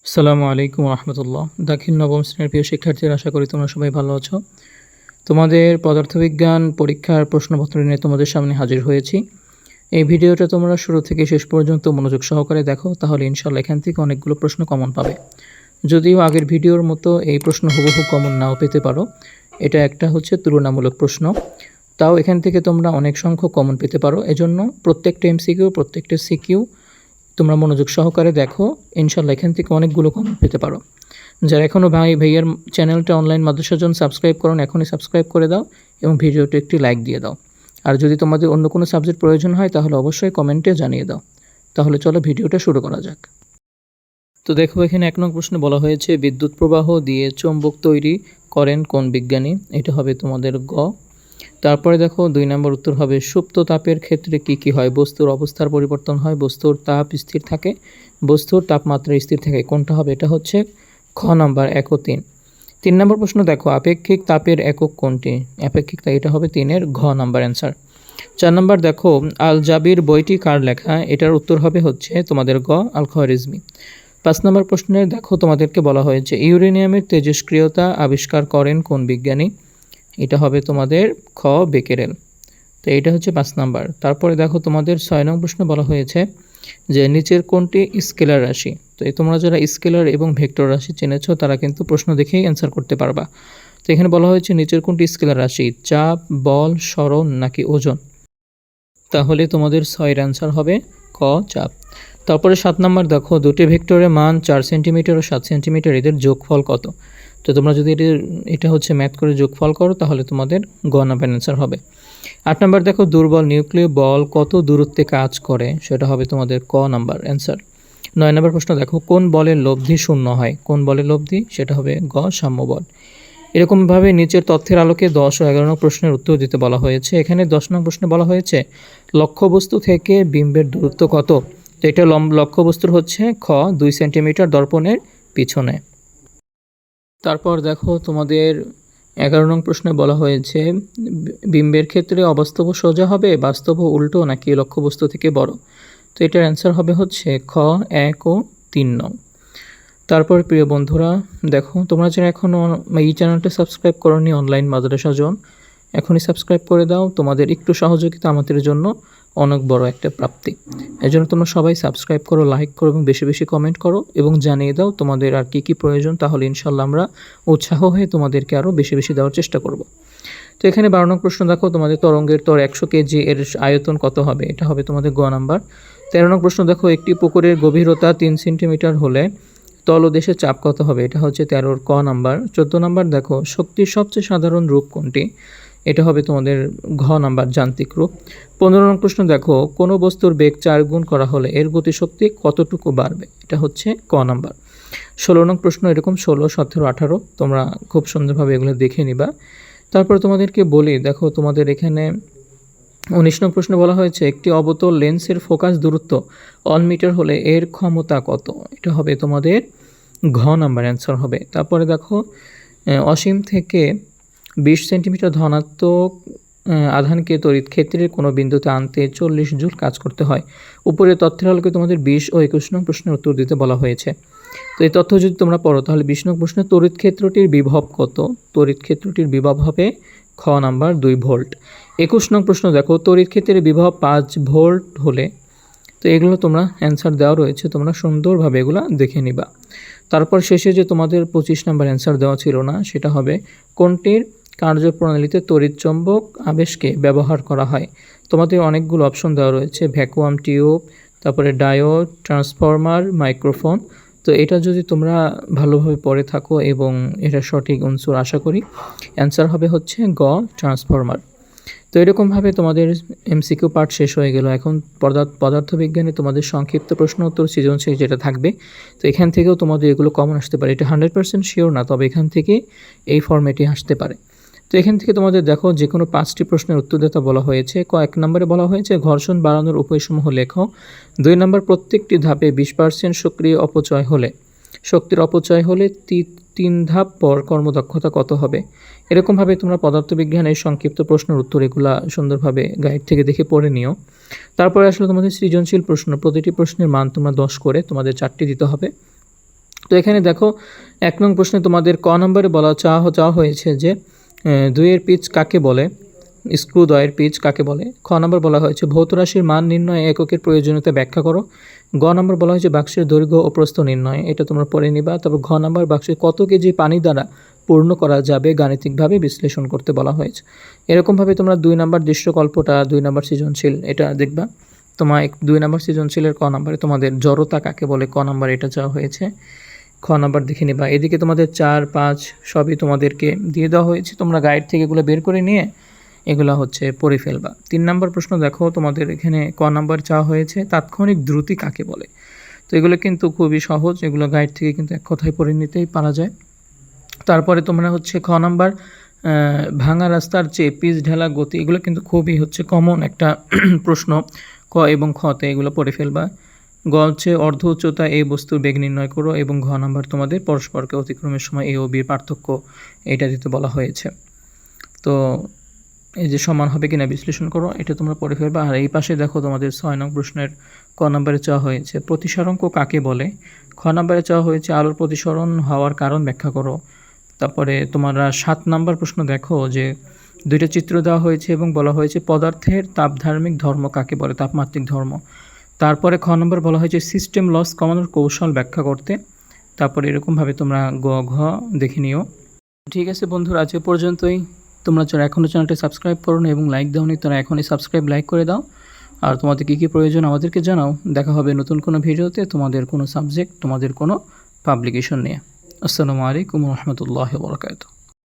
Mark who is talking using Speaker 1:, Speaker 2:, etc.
Speaker 1: আসসালামু আলাইকুম রহমতুল্লাহ। দাখিল নবম শ্রেণীর প্রিয় শিক্ষার্থীরা, আশা করি তোমরা সবাই ভালো আছো। তোমাদের পদার্থবিজ্ঞান পরীক্ষার প্রশ্নপত্র নিয়ে তোমাদের সামনে হাজির হয়েছি। এই ভিডিওটা তোমরা শুরু থেকে শেষ পর্যন্ত মনোযোগ সহকারে দেখো, তাহলে ইনশাল্লাহ এখান থেকে অনেকগুলো প্রশ্ন কমন পাবে। যদিও আগের ভিডিওর মতো এই প্রশ্ন হুবহু কমন নাও পেতে পারো, এটা একটা হচ্ছে তুলনামূলক প্রশ্ন, তাও এখান থেকে তোমরা অনেক সংখ্যক কমন পেতে পারো। এজন্য প্রত্যেকটা এমসিকিউ, প্রত্যেকটা সিকিউ তোমরা মনোযোগ সহকারে দেখো, ইনশাল্লাহ এখান থেকে অনেকগুলো কমন পেতে পারো। যারা এখনও ভাইয়ার চ্যানেলটা অনলাইন মাদ্রাসার জন্য সাবস্ক্রাইব করো, এখনই সাবস্ক্রাইব করে দাও এবং ভিডিওটি একটি লাইক দিয়ে দাও। আর যদি তোমাদের অন্য কোনো সাবজেক্ট প্রয়োজন হয় তাহলে অবশ্যই কমেন্টে জানিয়ে দাও। তাহলে চলো ভিডিওটা শুরু করা যাক। তো দেখো, এখানে 1 নং প্রশ্নে বলা হয়েছে বিদ্যুৎ প্রবাহ দিয়ে চৌম্বক তৈরি করেন কোন বিজ্ঞানী? এটা হবে তোমাদের গ। তারপরে দেখো 2 নম্বর উত্তর হবে সুপ্ত তাপের ক্ষেত্রে কি কি হয়? বস্তুর অবস্থার পরিবর্তন হয়, বস্তুর তাপ স্থির থাকে, বস্তুর তাপমাত্রা স্থির থাকে। কোনটা হবে? এটা হচ্ছে খ নাম্বার 1 ও 3। 3 নম্বর প্রশ্ন দেখো আপেক্ষিক তাপের একক কোনটি? আপেক্ষিক তাপ, এটা হবে 3-এর ঘ নাম্বার অ্যান্সার। 4 নম্বর দেখো আল জাবির বইটি কার লেখা? এটার উত্তর হবে হচ্ছে তোমাদের গ, আল খওয়ারিজমি। 5 নম্বর প্রশ্নে দেখো তোমাদেরকে বলা হয়েছে ইউরেনিয়ামের তেজস্ক্রিয়তা আবিষ্কার করেন কোন বিজ্ঞানী? এটা হবে তোমাদের খ, বেকেরেল। তো এটা হচ্ছে 5 নাম্বার। তারপরে দেখো তোমাদের 6 নং প্রশ্নে বলা হয়েছে যে নিচের কোনটি স্কেলার রাশি? তো এই তোমরা যারা স্কেলার এবং ভেক্টর রাশি চিনেছো তারা কিন্তু প্রশ্ন দেখেই অ্যান্সার করতে পারবা। তো এখানে বলা হয়েছে নিচের কোনটি স্কেলার রাশি? চাপ, বল, সরণ নাকি ওজন? তাহলে তোমাদের 6-এর অ্যান্সার হবে ক, চাপ। তারপরে 7 নাম্বার দেখো দুটি ভেক্টরের মান 4 সেন্টিমিটার ও 7 সেন্টিমিটার, এদের যোগফল কত? তো তোমরা যদি এটা হচ্ছে ম্যাথ করে যোগফল করো তাহলে তোমাদের গ নাম্বার অ্যান্সার হবে। 8 নাম্বার দেখো দুর্বল নিউক্লিয় বল কত দূরত্বে কাজ করে? সেটা হবে তোমাদের ক নাম্বার অ্যান্সার। 9 নম্বর প্রশ্ন দেখো কোন বলের লব্ধি শূন্য হয়? কোন বলের লব্ধি? সেটা হবে গ, সাম্য বল। এরকমভাবে নিচের তথ্যের আলোকে 10 ও 11 নং প্রশ্নের উত্তর দিতে বলা হয়েছে। এখানে 10 নং প্রশ্নে বলা হয়েছে লক্ষ্যবস্তু থেকে বিম্বের দূরত্ব কত? তো এটা লক্ষ্যবস্তুর হচ্ছে খ, 2 সেন্টিমিটার দর্পণের পিছনে। তারপর দেখো তোমাদের 11 নং প্রশ্নে বলা হয়েছে বিম্বের ক্ষেত্রে অবাস্তব সোজা হবে, বাস্তব উল্টো নাকি লক্ষ্যবস্তু থেকে বড়? তো এটার অ্যান্সার হবে হচ্ছে খ, 1 ও 3 নং। তারপর প্রিয় বন্ধুরা দেখো তোমরা যারা এখনও এই চ্যানেলটা সাবস্ক্রাইব করোনি অনলাইন মাদ্রাসা জোন, এখনই সাবস্ক্রাইব করে দাও। তোমাদের একটু সহযোগিতা আমাদের জন্য অনেক বড় একটা প্রাপ্তি। এই জন্য তোমরা সবাই সাবস্ক্রাইব করো, লাইক করো এবং বেশি বেশি কমেন্ট করো এবং জানিয়ে দাও তোমাদের আর কী কী প্রয়োজন। তাহলে ইনশাল্লাহ আমরা উৎসাহ হয়ে তোমাদেরকে আরও বেশি বেশি দেওয়ার চেষ্টা করব। তো এখানে 12 নং প্রশ্ন দেখো তোমাদের তরঙ্গের তর 100 কেজি, এর আয়তন কত হবে? এটা হবে তোমাদের গ নাম্বার। 13 নং প্রশ্ন দেখো একটি পুকুরের গভীরতা 3 সেন্টিমিটার হলে তলদেশে চাপ কত হবে? এটা হচ্ছে 13-র ক নাম্বার। 14 নাম্বার দেখো শক্তির সবচেয়ে সাধারণ রূপ কোনটি? এটা হবে তোমাদের ঘ নাম্বার, যান্ত্রিক রূপ। 15 নং প্রশ্ন দেখো কোনো বস্তুর বেগ 4 গুণ করা হলে এর গতিশক্তি কতটুকু বাড়বে? এটা হচ্ছে ক নাম্বার। 16 নং প্রশ্ন এরকম 16, 17, 18 তোমরা খুব সুন্দরভাবে এগুলো দেখে নিবা। তারপর তোমাদেরকে বলি দেখো তোমাদের এখানে 19 নং প্রশ্নে বলা হয়েছে একটি অবতল লেন্সের ফোকাস দূরত্ব 1 মিটার হলে এর ক্ষমতা কত? এটা হবে তোমাদের ঘ নাম্বার অ্যান্সার হবে। তারপরে দেখো অসীম থেকে 20 সেন্টিমিটার ধনাত্মক আধানকে তড়িৎ ক্ষেত্রের কোনো বিন্দুতে আনতে 40 জুল কাজ করতে হয়। উপরে তথ্যের আলোকে তোমাদের 20 ও 21 নং প্রশ্নের উত্তর দিতে বলা হয়েছে। তো এই তথ্য যদি তোমরা পড়ো তাহলে 20 নং প্রশ্নে তড়িৎ ক্ষেত্রটির বিভব কত? তড়িৎ ক্ষেত্রটির বিভব হবে খ নাম্বার 2 ভোল্ট। 21 নং প্রশ্ন দেখো তড়িৎ ক্ষেত্রের বিভব 5 ভোল্ট হলে, তো এগুলো তোমরা অ্যান্সার দেওয়া রয়েছে, তোমরা সুন্দরভাবে এগুলো দেখে নিবা। তারপর শেষে যে তোমাদের 25 নাম্বার অ্যান্সার দেওয়া ছিল না, সেটা হবে কোনটির কার্যপ্রণালীতে তড়িৎ চৌম্বক আবেশকে ব্যবহার করা হয়? তোমাদের অনেকগুলো অপশন দেওয়া রয়েছে, ভ্যাকুয়াম টিউব, তারপরে ডায়োড, ট্রান্সফরমার, মাইক্রোফোন। তো এটা যদি তোমরা ভালোভাবে পড়ে থাকো এবং এটা সঠিক উত্তর আশা করি, অ্যান্সার হবে হচ্ছে গ, ট্রান্সফরমার। তো এরকমভাবে তোমাদের এমসিকিউ পার্ট শেষ হয়ে গেল। এখন পদার্থবিজ্ঞানে তোমাদের সংক্ষিপ্ত প্রশ্ন উত্তর সৃজনশীল যেটা থাকবে, তো এখান থেকেও তোমাদের এগুলো কমন আসতে পারে। এটা 100% শিওর না, তবে এখান থেকে এই ফর্মেটে আসতে পারে। তো এখান থেকে তোমাদের দেখো যে কোনো 5টি প্রশ্নের উত্তর দিতে বলা হয়েছে। 1 নম্বরে বলা হয়েছে ঘর্ষণ বাড়ানোর উপায়সমূহ লেখো। 2 নম্বর প্রত্যেকটি ধাপে 20% সক্রিয় অপচয় হলে, শক্তির অপচয় হলে 3 ধাপ পর কর্মদক্ষতা কত হবে? এরকমভাবে তোমরা পদার্থবিজ্ঞানের সংক্ষিপ্ত প্রশ্নের উত্তর এগুলা সুন্দরভাবে গাইড থেকে দেখে পড়ে নিও। তারপরে আসলে তোমাদের সৃজনশীল প্রশ্ন, প্রতিটি প্রশ্নের মান তোমরা 10 করে তোমাদের 4টি দিতে হবে। তো এখানে দেখো 1 নং প্রশ্নে তোমাদের ক নম্বরে চাওয়া হয়েছে যে দুইয়ের পিচ কাকে বলে, স্ক্রু দ্বয়ের পিচ কাকে বলে। খ নম্বর বলা হয়েছে ভৌত রাশির মান নির্ণয়ে এককের প্রয়োজনীয়তা ব্যাখ্যা করো। গ নম্বর বলা হয়েছে বাক্সের দৈর্ঘ্য ও প্রস্থ নির্ণয়, এটা তোমরা পড়ে নিবা। তারপর ঘ নম্বর বাক্সে কত কেজি পানি দ্বারা পূর্ণ করা যাবে গাণিতিকভাবে বিশ্লেষণ করতে বলা হয়েছে। এরকমভাবে তোমরা 2 নম্বর দৃশ্যকল্পটা, 2 নম্বর সৃজনশীল এটা দেখবা। তোমার 2 নম্বর সৃজনশীলের ক নম্বরে তোমাদের জড়তা কাকে বলে, ক নম্বর এটা চাওয়া হয়েছে। খ নাম্বার দেখে নিবা। এদিকে তোমাদের 4, 5 সবই তোমাদেরকে দিয়ে দেওয়া হয়েছে, তোমরা গাইড থেকে এগুলো বের করে নিয়ে এগুলো হচ্ছে পড়ে ফেলবা। 3 নম্বর প্রশ্ন দেখো তোমাদের এখানে ক নাম্বার চাওয়া হয়েছে তাৎক্ষণিক দ্রুতি কাকে বলে। তো এগুলো কিন্তু খুবই সহজ, এগুলো গাইড থেকে কিন্তু এক কথায় পড়ে নিতেই পারা যায়। তারপরে তোমরা হচ্ছে খ নাম্বার ভাঙা রাস্তার চেয়ে পিচ ঢালা গতি, এগুলো কিন্তু খুবই হচ্ছে কমন একটা প্রশ্ন, ক এবং খতে এগুলো পড়ে ফেলবা। গ হচ্ছে অর্ধ উচ্চতা এই বস্তুর বেগ নির্ণয় করো, এবং ঘ নাম্বার তোমাদের পরস্পরকে অতিক্রমের সময় এ ও বির পার্থক্য এটা দিতে বলা হয়েছে। তো এই যে সমান হবে কিনা বিশ্লেষণ করো, এটা তোমরা পড়ে ফেলবা। আর এই পাশে দেখো তোমাদের 6 নং প্রশ্নের ক নম্বরে চাওয়া হয়েছে প্রতিসরাঙ্ক কাকে বলে। খ নম্বরে চাওয়া হয়েছে আলোর প্রতিসরণ হওয়ার কারণ ব্যাখ্যা করো। তারপরে তোমরা 7 নম্বর প্রশ্ন দেখো যে 2টা চিত্র দেওয়া হয়েছে এবং বলা হয়েছে পদার্থের তাপধার্মিক ধর্ম কাকে বলে, তাপমাত্রিক ধর্ম। তারপরে খ নম্বর বলা হয়েছে সিস্টেম লস কমানোর কৌশল ব্যাখ্যা করতে। তারপরে এরকমভাবে তোমরা গ ঘ দেখে নিও। ঠিক আছে বন্ধুরা, আজ এ পর্যন্তই। তোমরা যারা এখনও চ্যানেলটি সাবস্ক্রাইব করো না এবং লাইক দাওনি, তারা এখনই সাবস্ক্রাইব লাইক করে দাও। আর তোমাদের কী কী প্রয়োজন আমাদেরকে জানাও। দেখা হবে নতুন কোনো ভিডিওতে, তোমাদের কোনো সাবজেক্ট, তোমাদের কোনো পাবলিকেশন নিয়ে। আসসালামু আলাইকুম ওয়া রাহমাতুল্লাহি ওয়া বারাকাতুহু।